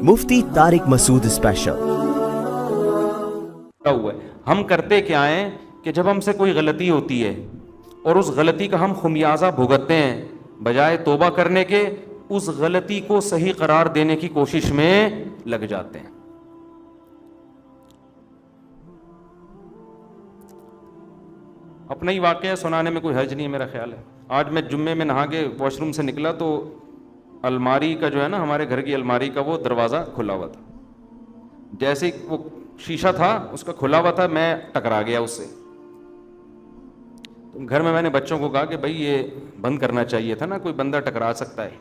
مفتی طارق مسعود special. ہم کرتے کیا ہیں کہ جب ہم سے کوئی غلطی ہوتی ہے اور اس غلطی کا ہم خمیازہ بھگتتے ہیں، بجائے توبہ کرنے کے اس غلطی کو صحیح قرار دینے کی کوشش میں لگ جاتے ہیں۔ اپنا ہی واقعہ سنانے میں کوئی حرج نہیں ہے میرا خیال ہے۔ آج میں جمعے میں نہا کے واش روم سے نکلا تو الماری کا جو ہے نا، ہمارے گھر کی الماری کا وہ دروازہ کھلا ہوا تھا، جیسے ہی وہ شیشہ تھا اس کا کھلا ہوا تھا، میں ٹکرا گیا اس سے۔ تو گھر میں نے بچوں کو کہا کہ بھائی یہ بند کرنا چاہیے تھا نا، کوئی بندہ ٹکرا سکتا ہے۔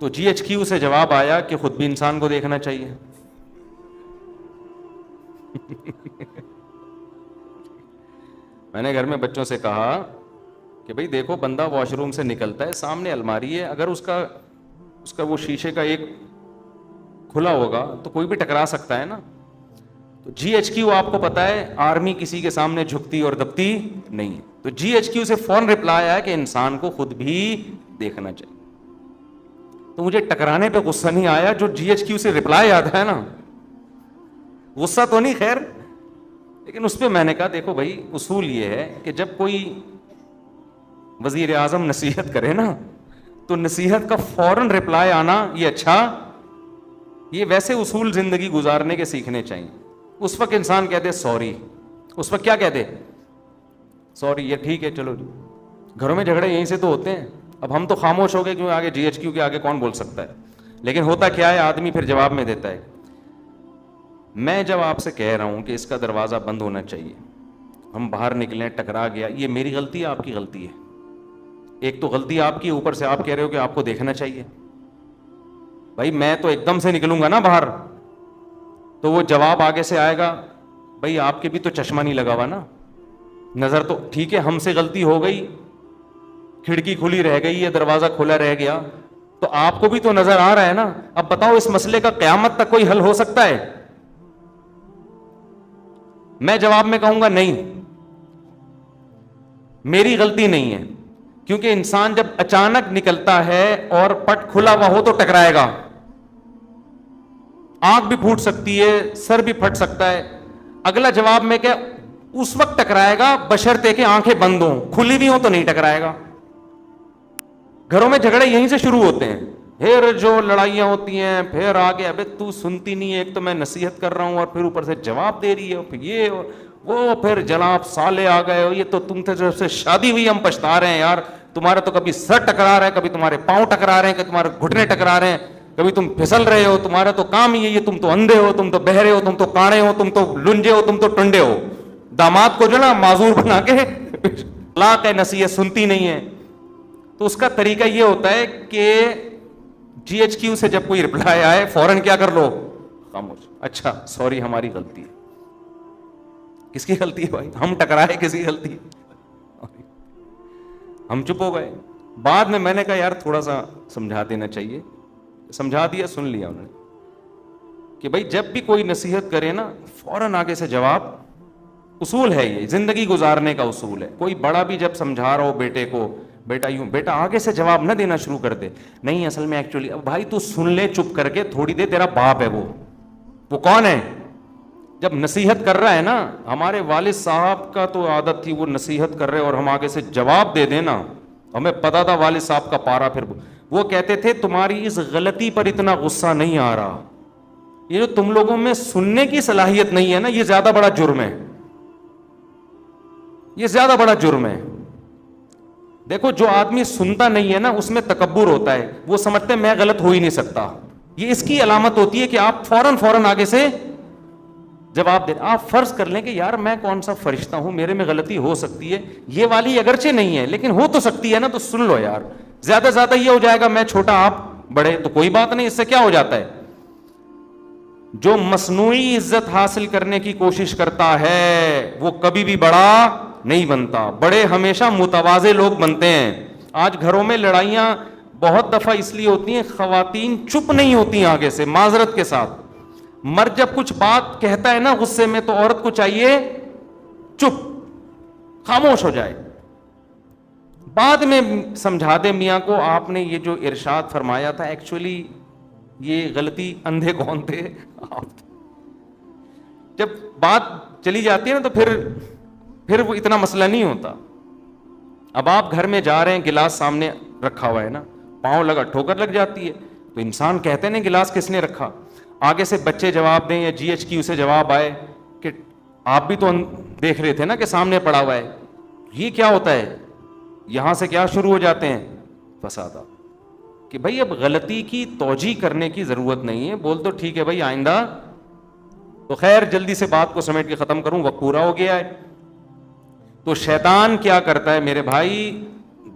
تو جی ایچ کیو سے جواب آیا کہ خود بھی انسان کو دیکھنا چاہیے۔ میں نے گھر میں بچوں سے کہا کہ بھئی دیکھو، بندہ واش روم سے نکلتا ہے، سامنے الماری ہے، اگر اس کا وہ شیشے کا ایک کھلا ہوگا تو کوئی بھی ٹکرا سکتا ہے نا۔ تو جی ایچ کیو آپ کو پتا ہے آرمی کسی کے سامنے جھکتی اور دبتی نہیں ہے، تو جی ایچ کیو سے فوراً رپلائی آیا کہ انسان کو خود بھی دیکھنا چاہیے۔ تو مجھے ٹکرانے پہ غصہ نہیں آیا، جو جی ایچ کیو سے رپلائی آتا ہے نا، غصہ تو نہیں خیر، لیکن اس پہ میں نے کہا دیکھو بھائی، اصول یہ ہے کہ جب کوئی وزیر اعظم نصیحت کرے نا تو نصیحت کا فوراً رپلائی آنا یہ اچھا، یہ ویسے اصول زندگی گزارنے کے سیکھنے چاہیے۔ اس وقت انسان کہتے سوری، اس وقت کیا کہتے سوری، یہ ٹھیک ہے چلو۔ گھروں میں جھگڑے یہیں سے تو ہوتے ہیں، اب ہم تو خاموش ہو گئے کیوں، آگے جی ایچ کیو کے آگے کون بول سکتا ہے، لیکن ہوتا کیا ہے آدمی پھر جواب میں دیتا ہے۔ میں جب آپ سے کہہ رہا ہوں کہ اس کا دروازہ بند ہونا چاہیے، ہم باہر نکلیں ٹکرا گیا، یہ میری غلطی ہے آپ کی غلطی ہے؟ ایک تو غلطی آپ کی، اوپر سے آپ کہہ رہے ہو کہ آپ کو دیکھنا چاہیے۔ بھائی میں تو ایک دم سے نکلوں گا نا باہر، تو وہ جواب آگے سے آئے گا، بھائی آپ کے بھی تو چشمہ نہیں لگا ہوا نا، نظر تو ٹھیک ہے، ہم سے غلطی ہو گئی، کھڑکی کھلی رہ گئی ہے، دروازہ کھلا رہ گیا، تو آپ کو بھی تو نظر آ رہا ہے نا۔ اب بتاؤ اس مسئلے کا قیامت تک کوئی حل ہو سکتا ہے؟ میں جواب میں کہوں گا نہیں، میری غلطی نہیں ہے، کیونکہ انسان جب اچانک نکلتا ہے اور پٹ کھلا ہوا ہو تو ٹکرائے گا، آنکھ بھی پھوٹ سکتی ہے، سر بھی پھٹ سکتا ہے۔ اگلا جواب میں کہ اس وقت ٹکرائے گا بشرطے کہ آنکھیں بند ہوں، کھلی بھی ہوں تو نہیں ٹکرائے گا۔ گھروں میں جھگڑے یہیں سے شروع ہوتے ہیں، پھر جو لڑائیاں ہوتی ہیں، پھر آگے ابے تو سنتی نہیں ہے، ایک تو میں نصیحت کر رہا ہوں اور پھر اوپر سے جواب دے رہی ہے، پھر یہ وہ، پھر جناب سالے آ گئے، یہ تو تم سے جب سے شادی ہوئی ہم پچھتا رہے ہیں یار، تمہارا تو کبھی سر ٹکرا رہا ہے، کبھی تمہارے پاؤں ٹکرا رہے ہیں، کبھی تمہارے گھٹنے ٹکرا رہے ہیں، کبھی تم پھسل رہے ہو، تمہارا تو کام ہی ہے یہ، تم تو اندھے ہو، تم تو بہرے ہو، تم تو کاڑے ہو، تم تو لنجے ہو، تم تو ٹنڈے ہو۔ داماد کو جو نا معذور بنا کے طلاق ہے، نصیحت سنتی نہیں ہے۔ تو اس کا طریقہ یہ ہوتا ہے کہ جی ایچ کیو سے جب کوئی رپلائی آئے فوراً کیا کر لو، خاموش، اچھا سوری ہماری غلطی ہے۔ کس کی غلطی ہے بھائی؟ ہم ٹکرائے، کس کی غلطی ہے؟ ہم چپ ہو گئے۔ بعد میں نے کہا یار تھوڑا سا سمجھا دینا چاہیے، سمجھا دیا، سن لیا انہوں نے کہ بھائی جب بھی کوئی نصیحت کرے نا فوراً آگے سے جواب، اصول ہے یہ، زندگی گزارنے کا اصول ہے۔ کوئی بڑا بھی جب سمجھا رہا ہو بیٹے کو، بیٹا یوں، بیٹا آگے سے جواب نہ دینا شروع کر دے، نہیں اصل میں ایکچولی، اب بھائی تو سن لے چپ کر کے تھوڑی دیر، تیرا باپ ہے وہ کون ہے؟ جب نصیحت کر رہا ہے نا، ہمارے والد صاحب کا تو عادت تھی، وہ نصیحت کر رہے اور ہم آگے سے جواب دے دینا، ہمیں پتا تھا والد صاحب کا پارا، پھر وہ کہتے تھے تمہاری اس غلطی پر اتنا غصہ نہیں آ رہا، یہ جو تم لوگوں میں سننے کی صلاحیت نہیں ہے نا، یہ زیادہ بڑا جرم ہے، یہ زیادہ بڑا جرم ہے۔ دیکھو جو آدمی سنتا نہیں ہے نا اس میں تکبر ہوتا ہے، وہ سمجھتے میں غلط ہو ہی نہیں سکتا، یہ اس کی علامت ہوتی ہے کہ آپ فوراً آگے سے جواب دیں۔ آپ فرض کر لیں کہ یار میں کون سا فرشتہ ہوں، میرے میں غلطی ہو سکتی ہے، یہ والی اگرچہ نہیں ہے لیکن ہو تو سکتی ہے نا، تو سن لو یار، زیادہ سے زیادہ یہ ہو جائے گا میں چھوٹا آپ بڑے، تو کوئی بات نہیں، اس سے کیا ہو جاتا ہے۔ جو مصنوعی عزت حاصل کرنے کی کوشش کرتا ہے وہ کبھی بھی بڑا نہیں بنتا، بڑے ہمیشہ متواضع لوگ بنتے ہیں۔ آج گھروں میں لڑائیاں بہت دفعہ اس لیے ہوتی ہیں، خواتین چپ نہیں ہوتی آگے سے، معذرت کے ساتھ، مرد جب کچھ بات کہتا ہے نا غصے میں تو عورت کو چاہیے چپ، خاموش ہو جائے، بعد میں سمجھا دے میاں کو آپ نے یہ جو ارشاد فرمایا تھا ایکچولی یہ غلطی اندھے کون تھے؟ آپ تھے۔ جب بات چلی جاتی ہے نا تو پھر وہ اتنا مسئلہ نہیں ہوتا۔ اب آپ گھر میں جا رہے ہیں، گلاس سامنے رکھا ہوا ہے نا، پاؤں لگا، ٹھوکر لگ جاتی ہے تو انسان کہتے ہیں گلاس کس نے رکھا، آگے سے بچے جواب دیں یا جی ایچ کیو سے جواب آئے کہ آپ بھی تو دیکھ رہے تھے نا کہ سامنے پڑا ہوا ہے۔ یہ کیا ہوتا ہے؟ یہاں سے کیا شروع ہو جاتے ہیں؟ فسادات، کہ بھائی اب غلطی کی توجیہ کرنے کی ضرورت نہیں ہے، بول تو ٹھیک ہے بھائی آئندہ۔ تو خیر جلدی سے بات کو سمیٹ کے ختم کروں، وقت پورا ہو گیا ہے۔ تو شیطان کیا کرتا ہے میرے بھائی؟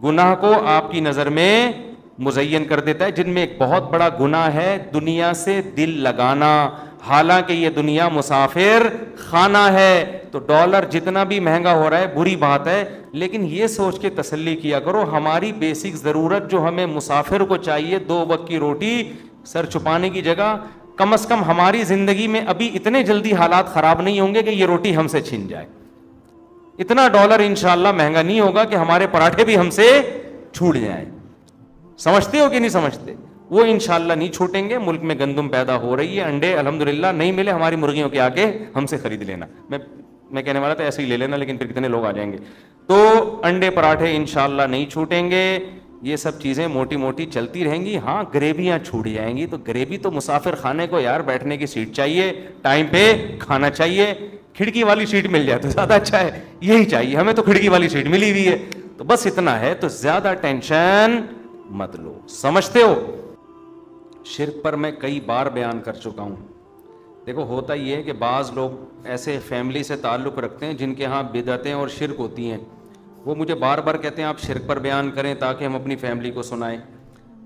گناہ کو آپ کی نظر میں مزین کر دیتا ہے، جن میں ایک بہت بڑا گناہ ہے دنیا سے دل لگانا۔ حالانکہ یہ دنیا مسافر خانہ ہے، تو ڈالر جتنا بھی مہنگا ہو رہا ہے بری بات ہے، لیکن یہ سوچ کے تسلی کیا کرو ہماری بیسک ضرورت جو ہمیں مسافر کو چاہیے، 2 وقت کی روٹی، سر چھپانے کی جگہ، کم از کم ہماری زندگی میں ابھی اتنے جلدی حالات خراب نہیں ہوں گے کہ یہ روٹی ہم سے چھن جائے۔ اتنا ڈالر انشاءاللہ مہنگا نہیں ہوگا کہ ہمارے پراٹھے بھی ہم سے چھوٹ جائیں۔ سمجھتے ہو کہ نہیں سمجھتے؟ وہ انشاءاللہ نہیں چھوٹیں گے۔ ملک میں گندم پیدا ہو رہی ہے، انڈے الحمدللہ نہیں ملے ہماری مرغیوں کے، آ کے ہم سے خرید لینا۔ میں کہنے والا تھا ایسے ہی لے لینا، لیکن پھر کتنے لوگ آ جائیں گے۔ تو انڈے پراٹھے انشاءاللہ نہیں چھوٹیں گے، یہ سب چیزیں موٹی موٹی چلتی رہیں گی۔ ہاں گریویاں چھوٹ جائیں گی، تو گریوی تو مسافر خانے کو یار بیٹھنے کی سیٹ چاہیے، ٹائم پہ کھانا چاہیے، کھڑکی والی سیٹ مل جائے تو زیادہ اچھا ہے، یہی چاہیے ہمیں، تو کھڑکی والی سیٹ ملی ہوئی ہے، تو بس اتنا ہے، تو زیادہ ٹینشن مت لو۔ سمجھتے ہو؟ شرک پر میں کئی بار بیان کر چکا ہوں۔ دیکھو ہوتا یہ ہے کہ بعض لوگ ایسے فیملی سے تعلق رکھتے ہیں جن کے ہاں بدعتیں اور شرک ہوتی ہیں، وہ مجھے بار بار کہتے ہیں آپ شرک پر بیان کریں تاکہ ہم اپنی فیملی کو سنائیں۔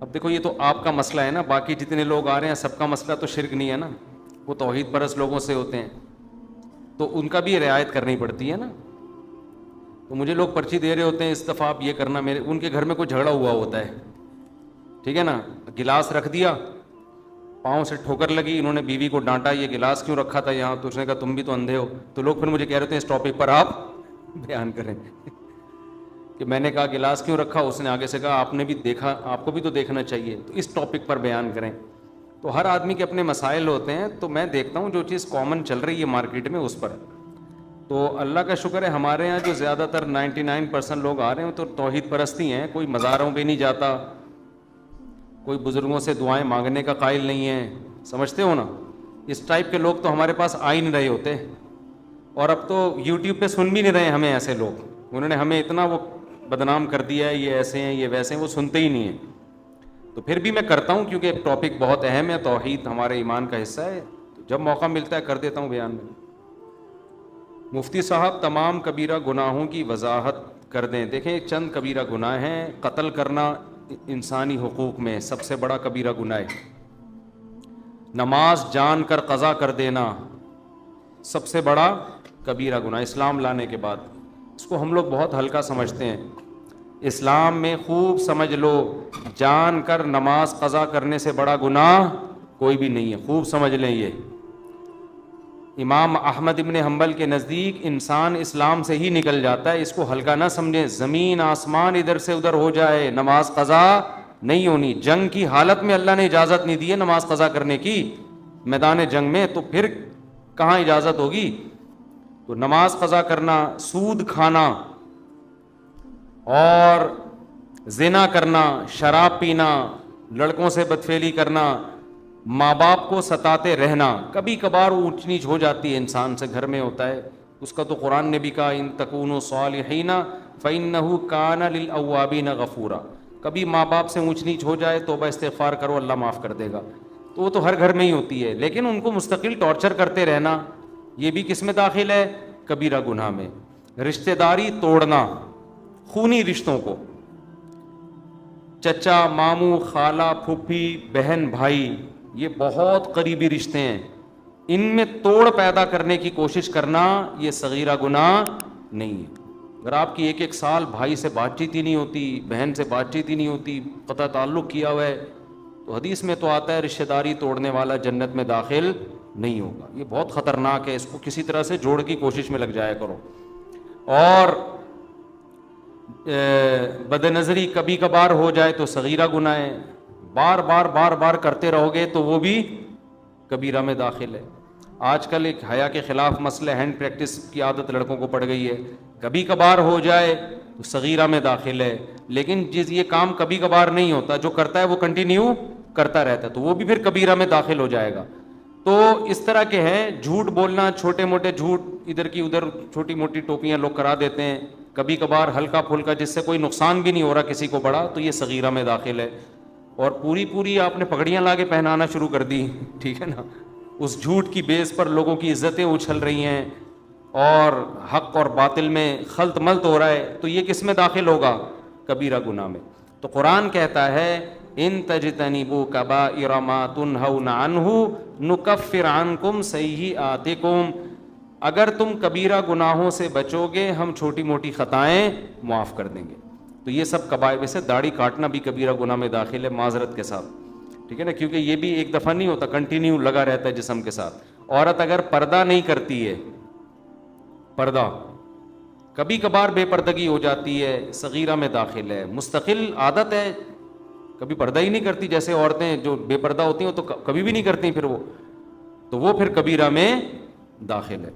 اب دیکھو یہ تو آپ کا مسئلہ ہے نا، باقی جتنے لوگ آ رہے ہیں سب کا مسئلہ تو شرک نہیں ہے نا، وہ توحید پرست لوگوں سے ہوتے ہیں، تو ان کا بھی رعایت کرنی پڑتی ہے نا۔ تو مجھے لوگ پرچی دے رہے ہوتے ہیں اس دفعہ آپ یہ کرنا، میرے ان کے گھر میں کوئی جھگڑا ہوا ہوتا ہے، ٹھیک ہے نا، گلاس رکھ دیا، پاؤں سے ٹھوکر لگی، انہوں نے بیوی کو ڈانٹا یہ گلاس کیوں رکھا تھا یہاں، تو اس نے کہا تم بھی تو اندھے ہو، تو لوگ پھر مجھے کہہ رہے ہوتے ہیں اس ٹاپک پر آپ بیان کریں کہ میں نے کہا گلاس کیوں رکھا، اس نے آگے سے کہا آپ نے بھی دیکھا، آپ کو بھی تو دیکھنا چاہیے، تو اس ٹاپک پر بیان کریں۔ تو ہر آدمی کے اپنے مسائل ہوتے ہیں، تو میں دیکھتا ہوں جو چیز کامن چل رہی ہے مارکیٹ میں اس پر، تو اللہ کا شکر ہے ہمارے یہاں جو زیادہ تر 99% لوگ آ رہے ہیں تو توحید پرستی ہیں، کوئی مزاروں پہ نہیں جاتا، کوئی بزرگوں سے دعائیں مانگنے کا قائل نہیں ہے، سمجھتے ہو نا؟ اس ٹائپ کے لوگ تو ہمارے پاس آ ہی نہیں رہے ہوتے، اور اب تو یوٹیوب پہ سن بھی نہیں رہے ہمیں ایسے لوگ، انہوں نے ہمیں اتنا وہ بدنام کر دیا ہے، یہ ایسے ہیں یہ ویسے ہیں، وہ سنتے ہی نہیں ہیں۔ تو پھر بھی میں کرتا ہوں کیونکہ ٹاپک بہت اہم ہے، توحید ہمارے ایمان کا حصہ ہے، تو جب موقع ملتا ہے کر دیتا ہوں بیان میں۔ مفتی صاحب تمام کبیرہ گناہوں کی وضاحت کر دیں۔ دیکھیں چند کبیرہ گناہ ہیں، قتل کرنا انسانی حقوق میں سب سے بڑا کبیرہ گناہ ہے، نماز جان کر قضا کر دینا سب سے بڑا کبیرہ گناہ اسلام لانے کے بعد، اس کو ہم لوگ بہت ہلکا سمجھتے ہیں۔ اسلام میں خوب سمجھ لو، جان کر نماز قضا کرنے سے بڑا گناہ کوئی بھی نہیں ہے، خوب سمجھ لیں یہ۔ امام احمد ابن حنبل کے نزدیک انسان اسلام سے ہی نکل جاتا ہے، اس کو ہلکا نہ سمجھیں، زمین آسمان ادھر سے ادھر ہو جائے نماز قضا نہیں ہونی۔ جنگ کی حالت میں اللہ نے اجازت نہیں دی ہے نماز قضا کرنے کی، میدان جنگ میں تو پھر کہاں اجازت ہوگی؟ تو نماز قضا کرنا، سود کھانا اور زنا کرنا، شراب پینا، لڑکوں سے بدفعلی کرنا، ماں باپ کو ستاتے رہنا، کبھی کبھار اونچ نیچ ہو جاتی ہے انسان سے، گھر میں ہوتا ہے، اس کا تو قرآن نے بھی کہا ان تکونوا صالحین فإنہ کان للأوابین غفورا، کبھی ماں باپ سے اونچ نیچ ہو جائے توبہ استغفار کرو اللہ معاف کر دے گا، تو وہ تو ہر گھر میں ہی ہوتی ہے، لیکن ان کو مستقل ٹارچر کرتے رہنا یہ بھی کس میں داخل ہے؟ کبیرہ گناہ میں۔ رشتہ داری توڑنا، خونی رشتوں کو، چچا ماموں خالہ پھوپھی بہن بھائی، یہ بہت قریبی رشتے ہیں، ان میں توڑ پیدا کرنے کی کوشش کرنا یہ صغیرہ گناہ نہیں ہے۔ اگر آپ کی ایک سال بھائی سے بات چیت ہی نہیں ہوتی، بہن سے بات چیت ہی نہیں ہوتی، قطع تعلق کیا ہوا ہے، تو حدیث میں تو آتا ہے رشتہ داری توڑنے والا جنت میں داخل نہیں ہوگا، یہ بہت خطرناک ہے، اس کو کسی طرح سے جوڑ کی کوشش میں لگ جایا کرو۔ اور بد نظری کبھی کبھار ہو جائے تو صغیرہ گناہ ہے، بار بار بار بار کرتے رہو گے تو وہ بھی کبیرہ میں داخل ہے. آج کل ایک حیا کے خلاف مسئلہ ہینڈ پریکٹس کی عادت لڑکوں کو پڑ گئی ہے, کبھی کبھار ہو جائے تو صغیرہ میں داخل ہے, لیکن یہ کام کبھی کبھار نہیں ہوتا, جو کرتا ہے وہ کنٹینیو کرتا رہتا ہے تو وہ بھی پھر کبیرہ میں داخل ہو جائے گا. تو اس طرح کے ہیں, جھوٹ بولنا, چھوٹے موٹے جھوٹ ادھر کی ادھر چھوٹی موٹی ٹوپیاں لوگ کرا دیتے ہیں, کبھی کبھار ہلکا پھلکا جس سے کوئی نقصان بھی نہیں ہو رہا کسی کو بڑا, تو یہ صغیرہ میں داخل ہے. اور پوری آپ نے پگڑیاں لا کے پہنانا شروع کر دی, ٹھیک ہے نا, اس جھوٹ کی بیس پر لوگوں کی عزتیں اچھل رہی ہیں اور حق اور باطل میں خلط ملط ہو رہا ہے, تو یہ کس میں داخل ہوگا؟ کبیرہ گناہ میں. تو قرآن کہتا ہے ان تجتنبوا کبائر ما تنہون عنہ نکفر عنکم سیئاتکم, اگر تم کبیرہ گناہوں سے بچو گے ہم چھوٹی موٹی خطائیں معاف کر دیں گے. تو یہ سب کبائر, ویسے داڑھی کاٹنا بھی کبیرہ گناہ میں داخل ہے معذرت کے ساتھ, ٹھیک ہے نا, کیونکہ یہ بھی ایک دفعہ نہیں ہوتا, کنٹینیو لگا رہتا ہے جسم کے ساتھ. عورت اگر پردہ نہیں کرتی ہے, پردہ کبھی کبھار بے پردگی ہو جاتی ہے, صغیرہ میں داخل ہے. مستقل عادت ہے, کبھی پردہ ہی نہیں کرتی, جیسے عورتیں جو بے پردہ ہوتی ہیں تو کبھی بھی نہیں کرتی, پھر وہ تو وہ پھر کبیرہ میں داخل ہے.